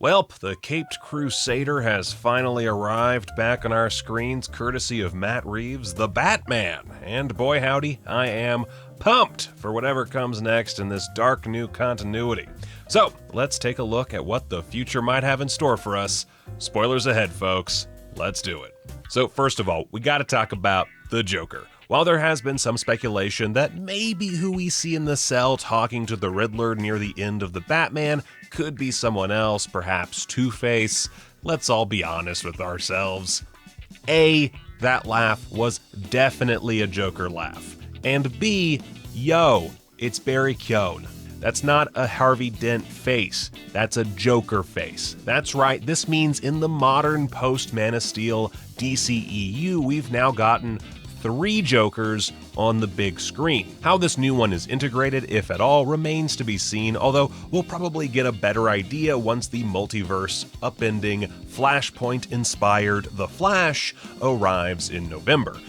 Welp, the Caped Crusader has finally arrived back on our screens courtesy of Matt Reeves, the Batman. And boy howdy, I am pumped for whatever comes next in this dark new continuity. So, let's take a look at what the future might have in store for us. Spoilers ahead, folks. Let's do it. So first of all, we gotta talk about the Joker. While there has been some speculation that maybe who we see in the cell talking to the Riddler near the end of the Batman could be someone else, perhaps Two-Face, let's all be honest with ourselves. A, that laugh was definitely a Joker laugh. And B, yo, it's Barry Keoghan. That's not a Harvey Dent face, that's a Joker face. That's right, this means in the modern post-Man of Steel DCEU, we've now gotten 3 Jokers on the big screen. How this new one is integrated, if at all, remains to be seen, although we'll probably get a better idea once the multiverse upending Flashpoint-inspired The Flash arrives in November.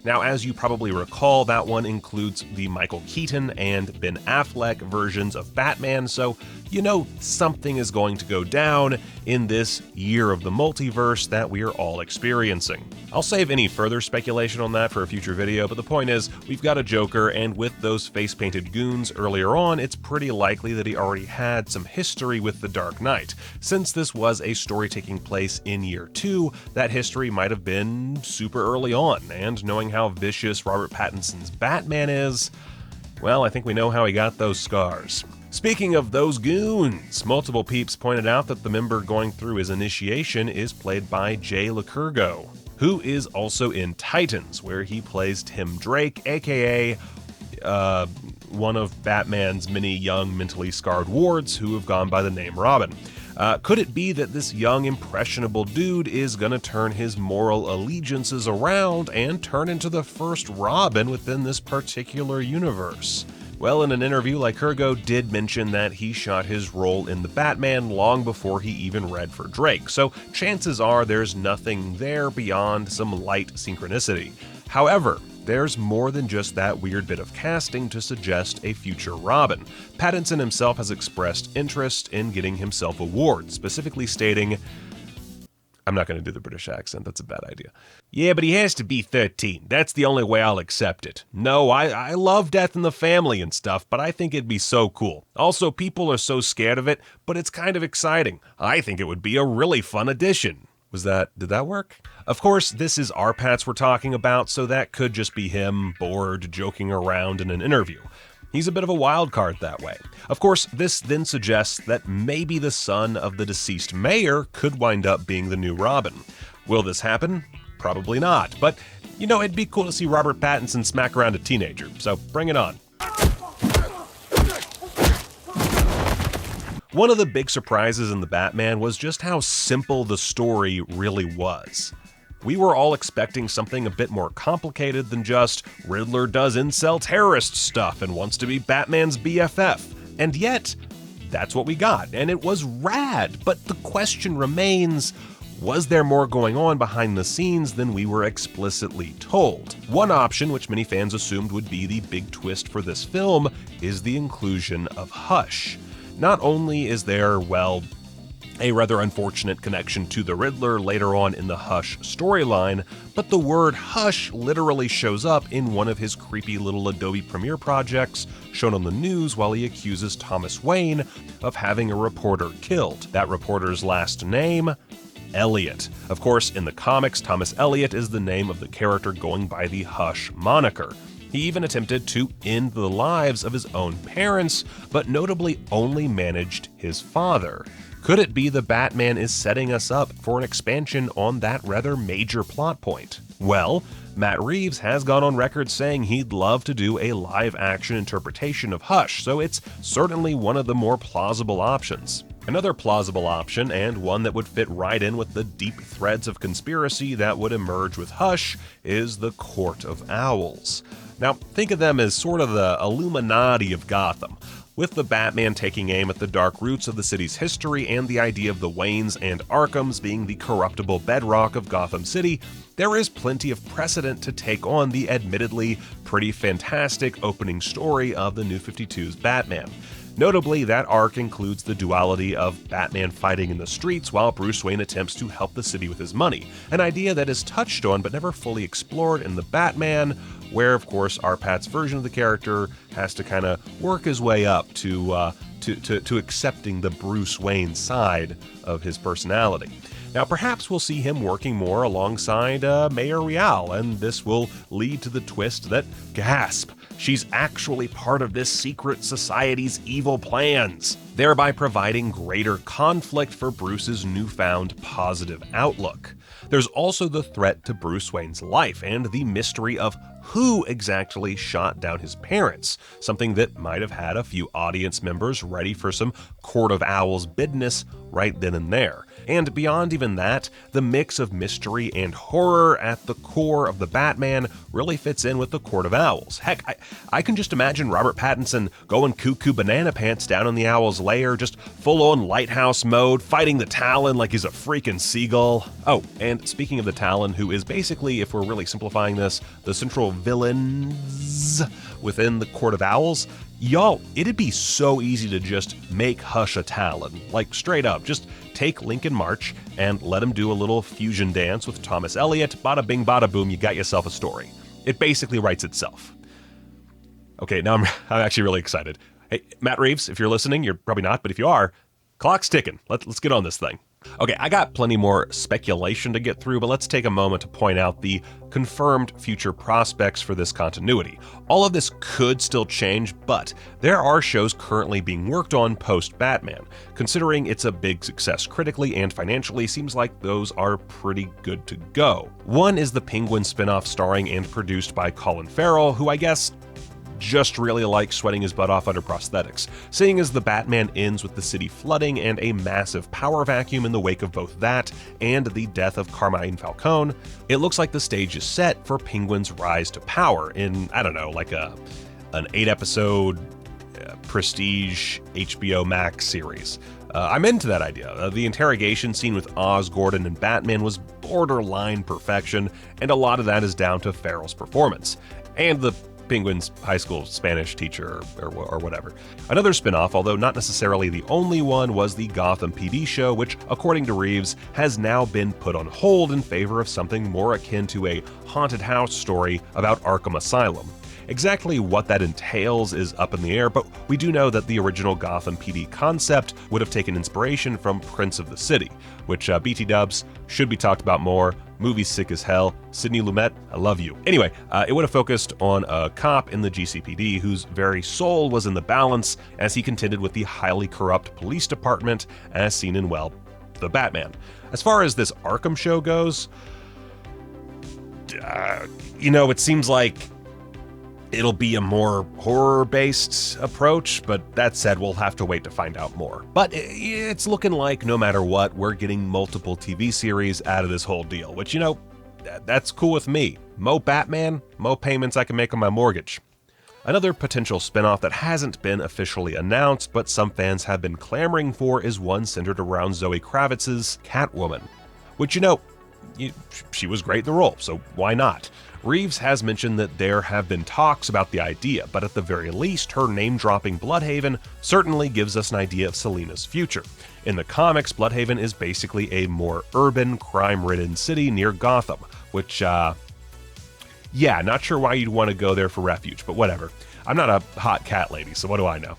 Now, as you probably recall, that one includes the Michael Keaton and Ben Affleck versions of Batman, so you know something is going to go down in this year of the multiverse that we are all experiencing. I'll save any further speculation on that for a future video, but the point is, we've got a Joker, and with those face-painted goons earlier on, it's pretty likely that he already had some history with the Dark Knight. Since this was a story taking place in year 2, that history might have been super early on, and knowing how vicious Robert Pattinson's Batman is, well, I think we know how he got those scars. Speaking of those goons, multiple peeps pointed out that the member going through his initiation is played by Jay Lacurgo, who is also in Titans, where he plays Tim Drake, aka one of Batman's many young mentally scarred wards who have gone by the name Robin. Could it be that this young, impressionable dude is gonna turn his moral allegiances around and turn into the first Robin within this particular universe? Well, in an interview, Lycurgo did mention that he shot his role in the Batman long before he even read for Drake, so chances are there's nothing there beyond some light synchronicity. However, there's more than just that weird bit of casting to suggest a future Robin. Pattinson himself has expressed interest in getting himself awards, specifically stating, I'm not going to do the British accent, that's a bad idea. Yeah, but he has to be 13. That's the only way I'll accept it. No, I love Death in the Family and stuff, but I think it'd be so cool. Also, people are so scared of it, but it's kind of exciting. I think it would be a really fun addition. Did that work? Of course, this is Arpats we're talking about, so that could just be him bored, joking around in an interview. He's a bit of a wild card that way. Of course, this then suggests that maybe the son of the deceased mayor could wind up being the new Robin. Will this happen? Probably not, but you know, it'd be cool to see Robert Pattinson smack around a teenager, so bring it on. One of the big surprises in the Batman was just how simple the story really was. We were all expecting something a bit more complicated than just Riddler does incel terrorist stuff and wants to be Batman's BFF. And yet, that's what we got, and it was rad. But the question remains, was there more going on behind the scenes than we were explicitly told? One option, which many fans assumed would be the big twist for this film, is the inclusion of Hush. Not only is there, well, a rather unfortunate connection to the Riddler later on in the Hush storyline, but the word Hush literally shows up in one of his creepy little Adobe Premiere projects shown on the news while he accuses Thomas Wayne of having a reporter killed. That reporter's last name? Elliot. Of course, in the comics, Thomas Elliot is the name of the character going by the Hush moniker. He even attempted to end the lives of his own parents, but notably only managed his father. Could it be the Batman is setting us up for an expansion on that rather major plot point? Well, Matt Reeves has gone on record saying he'd love to do a live-action interpretation of Hush, so it's certainly one of the more plausible options. Another plausible option, and one that would fit right in with the deep threads of conspiracy that would emerge with Hush, is the Court of Owls. Now, think of them as sort of the Illuminati of Gotham, with the Batman taking aim at the dark roots of the city's history and the idea of the Waynes and Arkhams being the corruptible bedrock of Gotham City. There is plenty of precedent to take on the admittedly pretty fantastic opening story of the New 52's Batman. Notably, that arc includes the duality of Batman fighting in the streets while Bruce Wayne attempts to help the city with his money, an idea that is touched on but never fully explored in The Batman, where, of course, our Pat's version of the character has to kind of work his way up to accepting the Bruce Wayne side of his personality. Now, perhaps we'll see him working more alongside Mayor Real, and this will lead to the twist that, gasp, she's actually part of this secret society's evil plans, thereby providing greater conflict for Bruce's newfound positive outlook. There's also the threat to Bruce Wayne's life and the mystery of who exactly shot down his parents, something that might have had a few audience members ready for some Court of Owls business right then and there. And beyond even that, the mix of mystery and horror at the core of the Batman really fits in with the Court of Owls. Heck, I can just imagine Robert Pattinson going cuckoo banana pants down in the Owl's lair, just full-on lighthouse mode, fighting the Talon like he's a freaking seagull. Oh, and speaking of the Talon, who is basically, if we're really simplifying this, the central villains within the Court of Owls, y'all, it'd be so easy to just make Hush a Talon. Like, straight up, just take Lincoln March and let him do a little fusion dance with Thomas Elliot, bada bing bada boom, you got yourself a story. It basically writes itself. Okay, now I'm actually really excited. Hey, Matt Reeves, if you're listening, you're probably not, but if you are, clock's ticking. Let's get on this thing. Okay, I got plenty more speculation to get through, but let's take a moment to point out the confirmed future prospects for this continuity. All of this could still change, but there are shows currently being worked on post-Batman. Considering it's a big success critically and financially, seems like those are pretty good to go. One is the Penguin Spinoff starring and produced by Colin Farrell, who I guess just really likes sweating his butt off under prosthetics, seeing as the Batman ends with the city flooding and a massive power vacuum in the wake of both that and the death of Carmine Falcone. It looks like the stage is set for Penguin's rise to power in, I don't know, like an 8-episode prestige HBO Max series. I'm into that idea. The interrogation scene with Oz, Gordon, and Batman was borderline perfection, and a lot of that is down to Farrell's performance. And the Penguin's high school Spanish teacher or whatever. Another spin-off, although not necessarily the only one, was the Gotham PD show, which, according to Reeves, has now been put on hold in favor of something more akin to a haunted house story about Arkham Asylum. Exactly what that entails is up in the air, but we do know that the original Gotham PD concept would have taken inspiration from Prince of the City, which BT dubs should be talked about more. Movie's sick as hell. Sidney Lumet, I love you. Anyway, it would have focused on a cop in the GCPD whose very soul was in the balance as he contended with the highly corrupt police department as seen in Welp, the Batman. As far as this Arkham show goes, it seems like it'll be a more horror-based approach, but that said, we'll have to wait to find out more. But it's looking like no matter what, we're getting multiple TV series out of this whole deal, which, that's cool with me. Mo Batman, mo payments I can make on my mortgage. Another potential spinoff that hasn't been officially announced, but some fans have been clamoring for, is one centered around Zoe Kravitz's Catwoman, which, she was great in the role, so why not? Reeves has mentioned that there have been talks about the idea, but at the very least, her name-dropping Bludhaven certainly gives us an idea of Selina's future. In the comics, Bludhaven is basically a more urban, crime-ridden city near Gotham, which, not sure why you'd want to go there for refuge, but whatever. I'm not a hot cat lady, so what do I know?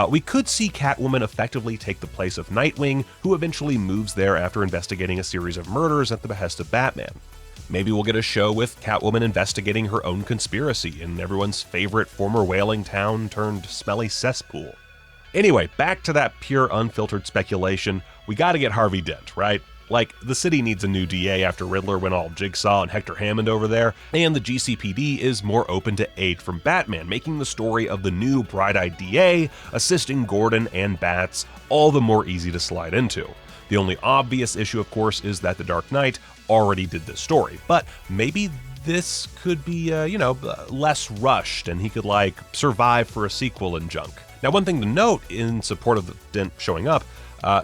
We could see Catwoman effectively take the place of Nightwing, who eventually moves there after investigating a series of murders at the behest of Batman. Maybe we'll get a show with Catwoman investigating her own conspiracy in everyone's favorite former whaling town turned smelly cesspool. Anyway, back to that pure unfiltered speculation, we gotta get Harvey Dent, right? Like, the city needs a new DA after Riddler went all Jigsaw and Hector Hammond over there, and the GCPD is more open to aid from Batman, making the story of the new bright-eyed DA assisting Gordon and Bats all the more easy to slide into. The only obvious issue, of course, is that The Dark Knight already did this story, but maybe this could be, less rushed and he could, survive for a sequel and junk. Now, one thing to note in support of Dent showing up,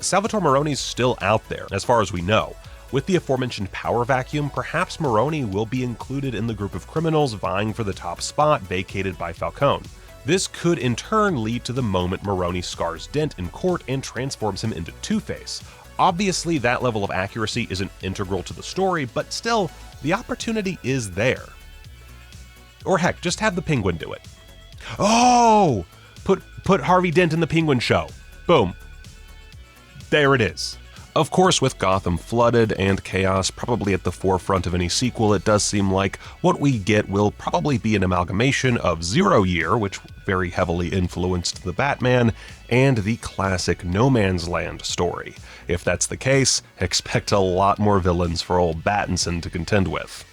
Salvatore Maroni's still out there, as far as we know. With the aforementioned power vacuum, perhaps Maroni will be included in the group of criminals vying for the top spot vacated by Falcone. This could in turn lead to the moment Maroni scars Dent in court and transforms him into Two-Face. Obviously, that level of accuracy isn't integral to the story, but still, the opportunity is there. Or heck, just have the Penguin do it. Oh! Put Harvey Dent in the Penguin show. Boom. There it is. Of course, with Gotham flooded and chaos probably at the forefront of any sequel, it does seem like what we get will probably be an amalgamation of Zero Year, which very heavily influenced the Batman, and the classic No Man's Land story. If that's the case, expect a lot more villains for old Battinson to contend with.